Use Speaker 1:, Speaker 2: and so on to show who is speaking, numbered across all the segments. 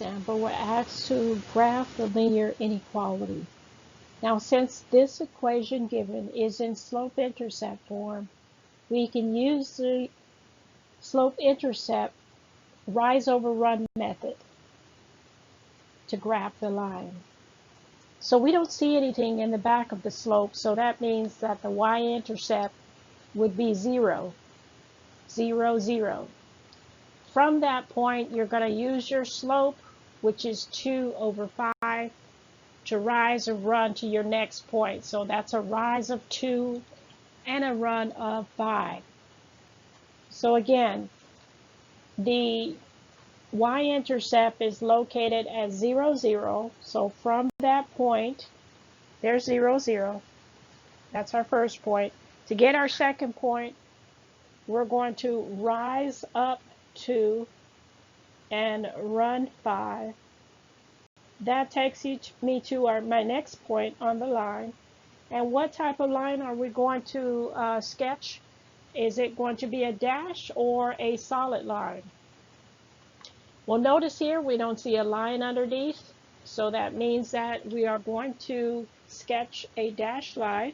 Speaker 1: example, we're asked to graph the linear inequality. Now, since this equation given is in slope-intercept form, we can use the slope-intercept rise over run method to graph the line. So we don't see anything in the back of the slope, so that means that the y-intercept would be 0, 0, 0. From that point, you're going to use your slope, which is 2 over 5, to rise or run to your next point. So that's a rise of 2 and a run of 5. So again, the y-intercept is located at 0, 0. So from that point, there's 0, 0. That's our first point. To get our second point, we're going to rise up 2 and run 5. That takes me to my next point on the line. And what type of line are we going to sketch? Is it going to be a dash or a solid line? Well, notice here we don't see a line underneath, so that means that we are going to sketch a dashed line.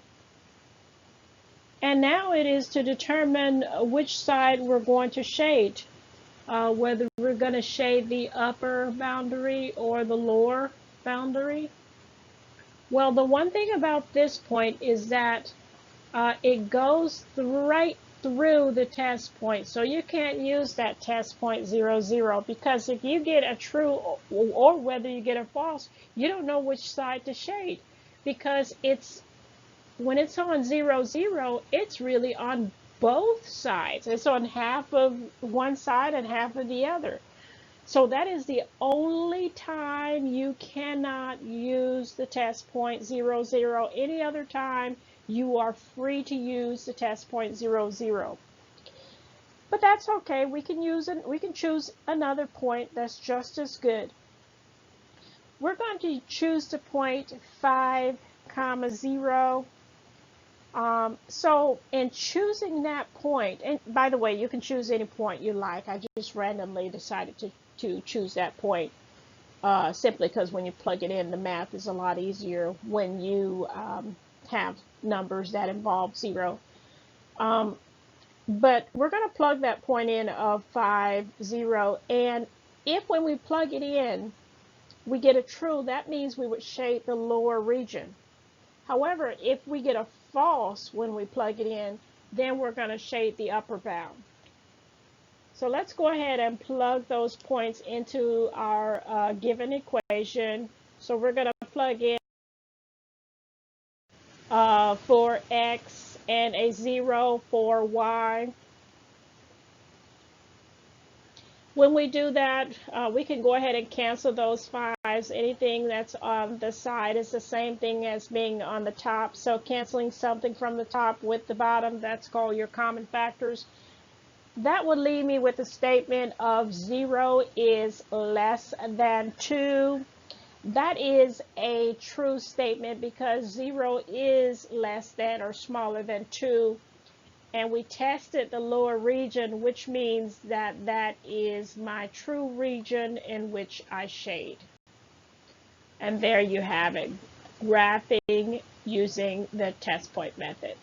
Speaker 1: And now it is to determine which side we're going to shade, whether we're going to shade the upper boundary or the lower boundary. Well, the one thing about this point is that it goes right through the test point. So you can't use that test point 0, 0, because if you get a true or whether you get a false, you don't know which side to shade, because when it's on 0, 0, it's really on both sides. It's on half of one side and half of the other. So that is the only time you cannot use the test point 0, 0. Any other time, you are free to use the test point 0, 0. But that's okay. We can choose another point that's just as good. We're going to choose the point 5, 0. So in choosing that point, and by the way, you can choose any point you like. I just randomly decided to choose that point simply because when you plug it in, the math is a lot easier when you have numbers that involve 0. But we're going to plug that point in of 5, 0, and if when we plug it in, we get a true, that means we would shade the lower region. However, if we get a false when we plug it in, then we're going to shade the upper bound. So let's go ahead and plug those points into our given equation. So we're going to plug in for x and a 0 for y. When we do that, we can go ahead and cancel those 5s. Anything that's on the side is the same thing as being on the top. So canceling something from the top with the bottom, that's called your common factors. That would leave me with the statement of 0 is less than 2. That is a true statement because 0 is less than or smaller than 2. And we tested the lower region, which means that that is my true region in which I shade. And there you have it, graphing using the test point method.